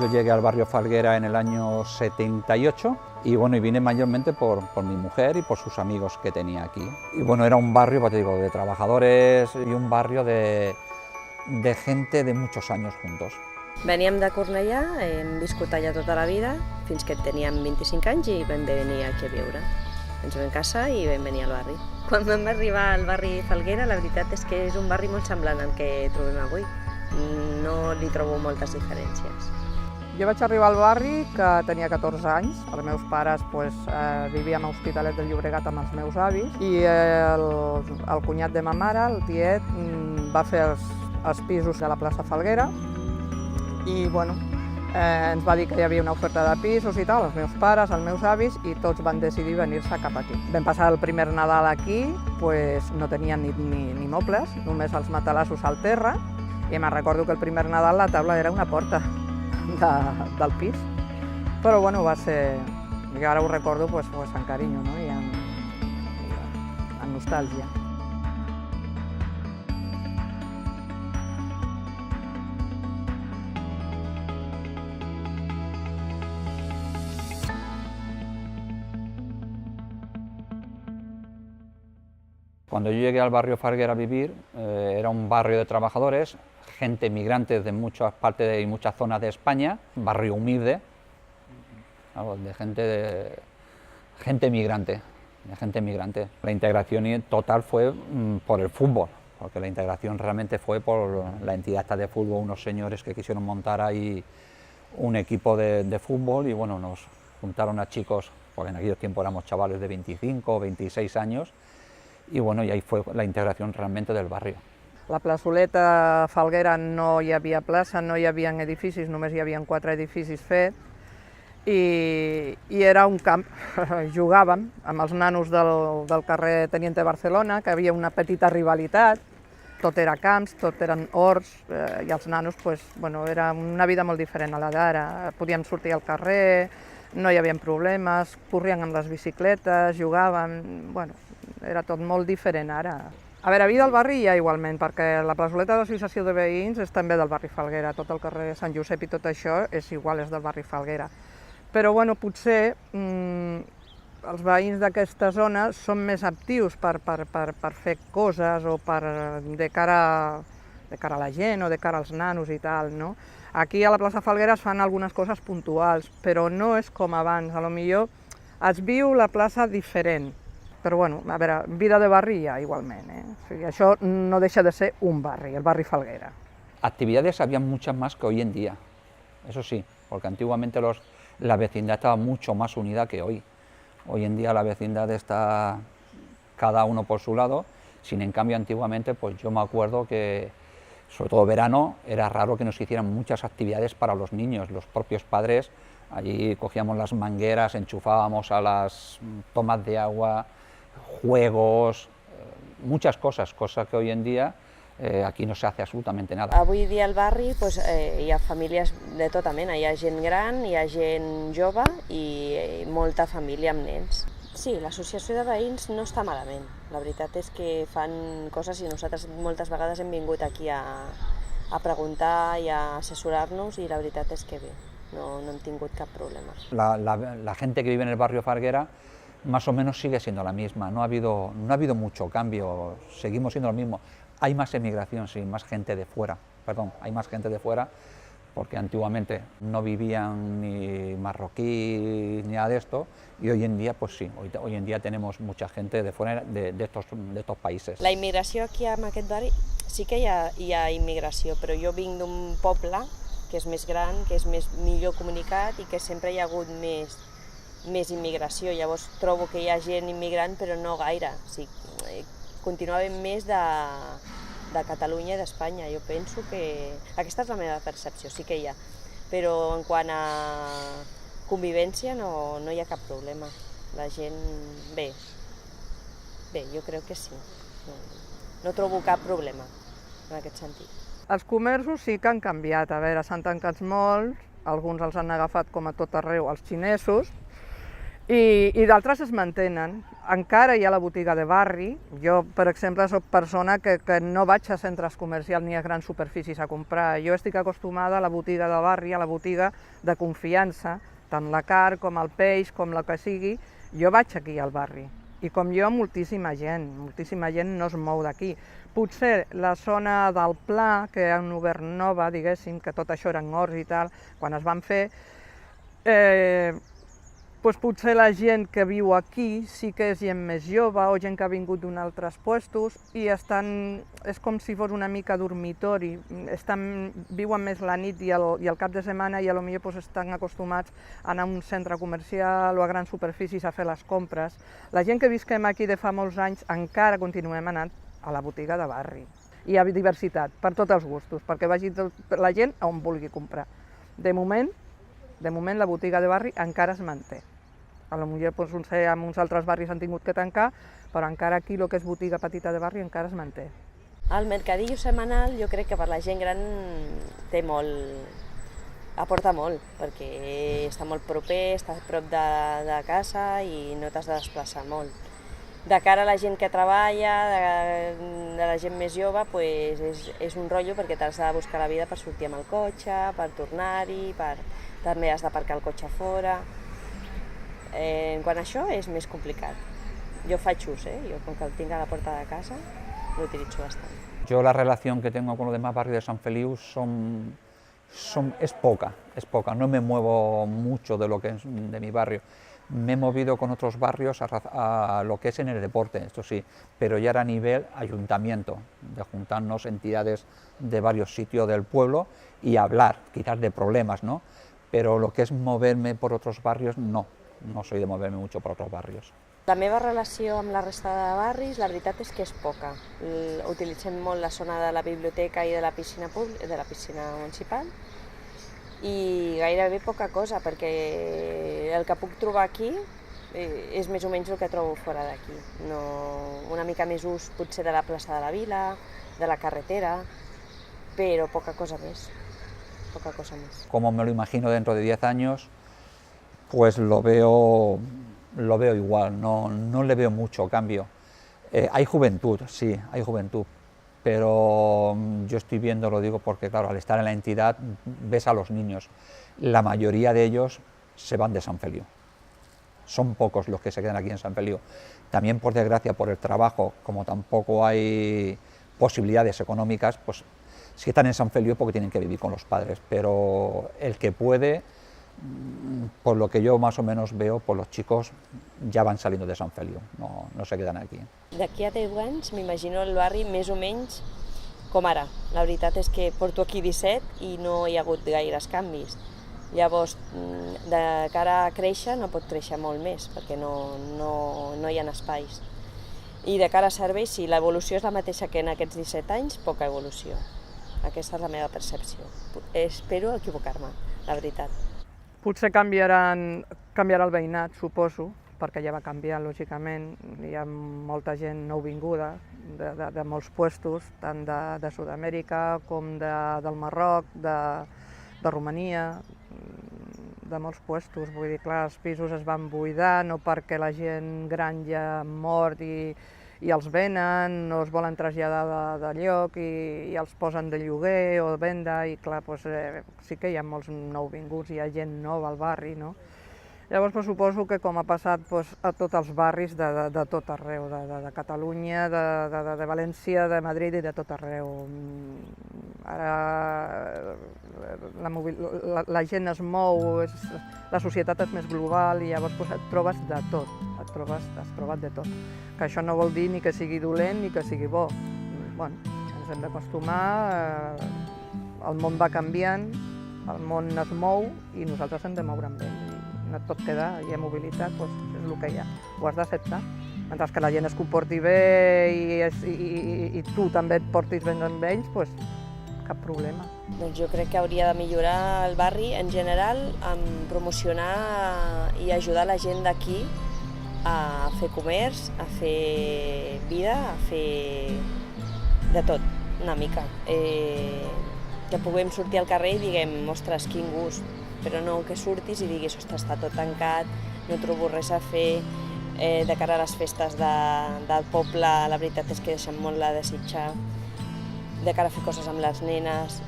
Yo llegué al barrio Falguera en el año 78 y bueno, y vine mayormente por mi mujer y por sus amigos que tenía aquí. Y bueno, era un barrio, pues te digo, de trabajadores y un barrio de gente de muchos años juntos. Veníem de Cornellà, hem viscut allà tota la vida, fins que teníem 25 anys i vam venir aquí a viure. Ens vam casar i vam venir al barri. Quan vam arribar al barri Falguera, la veritat és que és un barri molt semblant al que trobem avui. No li trobo moltes diferències. Jo vaig arribar al barri que tenia 14 anys. Els meus pares vivien a Hospitalet del Llobregat amb els meus avis i el cunyat de ma mare, el tiet, va fer els pisos de la plaça Falguera i bueno, ens va dir que hi havia una oferta de pisos i tal, els meus pares, els meus avis, i tots van decidir venir-se cap aquí. Vam passar el primer Nadal aquí, no tenien ni mobles, només els matalassos al terra, i me'n recordo que el primer Nadal la taula era una porta del pis. Però bueno, va ser... I ara ho recordo amb carinyo, no? I amb nostàlgia. Cuando yo llegué al barrio Falguera a vivir, era un barrio de trabajadores, gente migrante de muchas partes y muchas zonas de España, barrio humilde, de gente migrante. La integración total fue por el fútbol, porque la integración realmente fue por la entidad esta de fútbol, unos señores que quisieron montar ahí un equipo de fútbol y bueno, nos juntaron a chicos, porque en aquellos tiempos éramos chavales de 25 o 26 años, y bueno, y ahí fue la integración realmente del barrio. La plazoleta Falguera no hi havia plaça, no hi havia edificis, només hi havia 4 edificis fets i era un camp. Jugàvem amb els nanos del carrer Teniente Barcelona, que havia una petita rivalitat, tot era camps, tot eren horts i els nanos, era una vida molt diferent a la d'ara. Podíem sortir al carrer, no hi havia problemes, corrien amb les bicicletes, jugaven, era tot molt diferent ara. A veure, vida al barri hi ha igualment, perquè la plazoleta de l'associació de veïns és també del barri Falguera, tot el carrer Sant Josep i tot això és igual, és del barri Falguera. Però potser els veïns d'aquesta zona són més actius per fer coses o de cara a la gent o de cara als nanos i tal, no? Aquí a la plaça Falguera es fan algunes coses puntuals, però no és com abans, potser es viu la plaça diferent. Però a veure, vida de barri hi ha igualment, O sigui, això no deixa de ser un barri, el barri Falguera. Actividades había muchas más que hoy en día, eso sí, porque antiguamente la vecindad estaba mucho más unida que hoy. Hoy en día la vecindad está cada uno por su lado, en cambio antiguamente yo me acuerdo que, sobre todo verano, era raro que nos hicieran muchas actividades para los niños, los propios padres, allí cogíamos las mangueras, enchufábamos a las tomas de agua, juegos, muchas cosas que hoy en día aquí no se hace absolutamente nada. Avui dia al barri hi ha famílies de tota mena, hi ha gent gran, hi ha gent jove i molta família amb nens. Sí, l'associació de veïns no està malament, la veritat és que fan coses i nosaltres moltes vegades hem vingut aquí a preguntar i a assessorar-nos i la veritat és que bé, no hem tingut cap problema. La gente que vive en el barrio Falguera más o menos sigue siendo la misma, no ha habido mucho cambio, seguimos siendo lo mismo. Hay más emigración, sí, hay más gente de fuera, porque antiguamente no vivían ni marroquí ni nada de esto, y hoy en día, sí, hoy en día tenemos mucha gente de fuera de estos países. La immigració aquí en aquest barri sí que hi ha immigració, però jo vinc d'un poble que és més gran, que és millor comunicat i que sempre hi ha hagut més immigració, llavors trobo que hi ha gent immigrant però no gaire, continua havent més de Catalunya i d'Espanya, jo penso que aquesta és la meva percepció, sí que hi ha, però en quant a convivència no hi ha cap problema, la gent bé, jo crec que sí, no trobo cap problema en aquest sentit. Els comerços sí que han canviat, a veure, s'han tancat molts, alguns els han agafat com a tot arreu els xinesos, I d'altres es mantenen. Encara hi ha la botiga de barri. Jo, per exemple, soc persona que no vaig a centres comercials ni a grans superfícies a comprar. Jo estic acostumada a la botiga de barri, a la botiga de confiança, tant la carn com el peix, com la que sigui. Jo vaig aquí al barri. I com jo, moltíssima gent no es mou d'aquí. Potser la zona del Pla, que han obert nova, diguéssim, que tot això eren horts i tal, quan es van fer, doncs potser la gent que viu aquí sí que és gent més jove o gent que ha vingut d'un altres puestos i és com si fos una mica dormitori, viuen més la nit i el cap de setmana i potser estan acostumats a anar a un centre comercial o a grans superfícies a fer les compres. La gent que visquem aquí de fa molts anys encara continuem anant a la botiga de barri. Hi ha diversitat per tots els gustos, perquè vagi la gent a on vulgui comprar. De moment la botiga de barri encara es manté. Potser en uns altres barris han tingut que tancar, però encara aquí el que és botiga petita de barri encara es manté. El mercadillo setmanal jo crec que per la gent gran aporta molt, perquè està molt proper, està a prop de casa i no t'has de desplaçar molt. De cara a la gent que treballa, de la gent més jove, és un rotllo perquè t'has de buscar la vida per sortir amb el cotxe, per tornar-hi, també has d'aparcar el cotxe a fora. Quan això és més complicat. Jo faig ús, jo com que el tinc a la porta de casa, l'utilitzo bastant. Yo la relación que tengo con los demás barrios de San Feliu es poca, no me muevo mucho de lo que es de mi barrio. Me he movido con otros barrios a lo que es en el deporte, esto sí, pero ya era a nivel ayuntamiento, de juntarnos entidades de varios sitios del pueblo y hablar, quizás de problemas, ¿no? Pero lo que es moverme por otros barrios, no soy de moverme mucho por otros barrios. La meva relació amb la resta de barris, la veritat és que és poca. Utilitzem molt la zona de la biblioteca i de la piscina municipal i gairebé poca cosa, perquè el que puc trobar aquí és més o menys el que trobo fora d'aquí. Una mica més ús potser de la plaça de la Vila, de la carretera, però poca cosa més. Como me lo imagino dentro de 10 años, pues lo veo igual, no le veo mucho cambio. Hay juventud, sí, hay juventud, pero yo estoy viendo, lo digo porque claro, al estar en la entidad ves a los niños, la mayoría de ellos se van de San Feliu, son pocos los que se quedan aquí en San Feliu. También por desgracia por el trabajo, como tampoco hay posibilidades económicas, pues si están en San Feliu es porque tienen que vivir con los padres, pero el que puede, por lo que yo más o menos veo, pues los chicos ya van saliendo de San Feliu, no se quedan aquí. D'aquí a 10 anys m'imagino el barri més o menys com ara. La veritat és que porto aquí 17 i no hi ha hagut gaires canvis. Llavors, de cara a créixer no pot créixer molt més, perquè no hi ha espais. I de cara a serveis, si l'evolució és la mateixa que en aquests 17 anys, poca evolució. Aquesta és la meva percepció. Espero equivocar-me, la veritat. Potser canviarà el veïnat, suposo, perquè ja va canviar, lògicament. Hi ha molta gent nouvinguda de molts puestos, tant de Sud-amèrica com del Marroc, de Romania, de molts puestos. Vull dir, clar, els pisos es van buidar, no perquè la gent gran ja ha mort i els venen, no es volen traslladar de lloc i els posen de lloguer o de venda i clar, sí que hi ha molts nouvinguts, hi ha gent nova al barri, no? Llavors suposo que com ha passat a tots els barris de tot arreu, de Catalunya, de València, de Madrid i de tot arreu. Ara la gent es mou, la societat és més global i llavors et trobes de tot, has trobat de tot. Que això no vol dir ni que sigui dolent ni que sigui bo. Ens hem d'acostumar, el món va canviant, el món es mou i nosaltres hem de moure amb ell. No et pot quedar, hi ha mobilitat, és el que hi ha, ho has d'acceptar. Mentre que la gent es comporti bé i tu també et portis bé amb ells, cap problema. Doncs jo crec que hauria de millorar el barri en general en promocionar i ajudar la gent d'aquí a fer comerç, a fer vida, a fer de tot, una mica. Que puguem sortir al carrer i diguem, ostres, quin gust, però no que surtis i diguis, ostres, està tot tancat, no trobo res a fer. De cara a les festes del poble, la veritat és que deixen molt a desitjar. De cara a fer coses amb les nenes,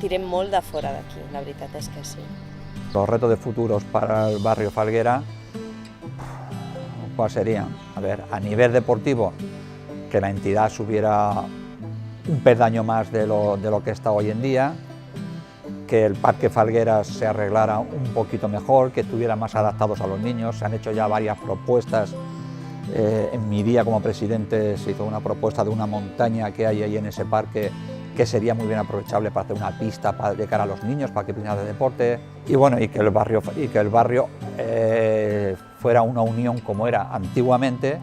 tirem molt de fora d'aquí, la veritat és que sí. Los retos de futuros para el barrio Falguera, ¿cuál serían? A ver, a nivel deportivo, que la entidad subiera un peldaño más de lo que está hoy en día, que el Parque Falguera se arreglara un poquito mejor, que estuviera más adaptados a los niños. Se han hecho ya varias propuestas. En mi día como presidente se hizo una propuesta de una montaña que hay ahí en ese parque que sería muy bien aprovechable para hacer una pista de cara a los niños, para que piscinas de deporte, y bueno, y que el barrio fuera una unión como era antiguamente,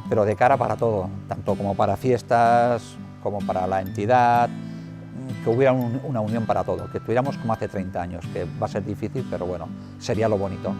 pero de cara para todo, tanto como para fiestas, como para la entidad, que hubiera una unión para todo, que estuviéramos como hace 30 años, que va a ser difícil, pero bueno, sería lo bonito.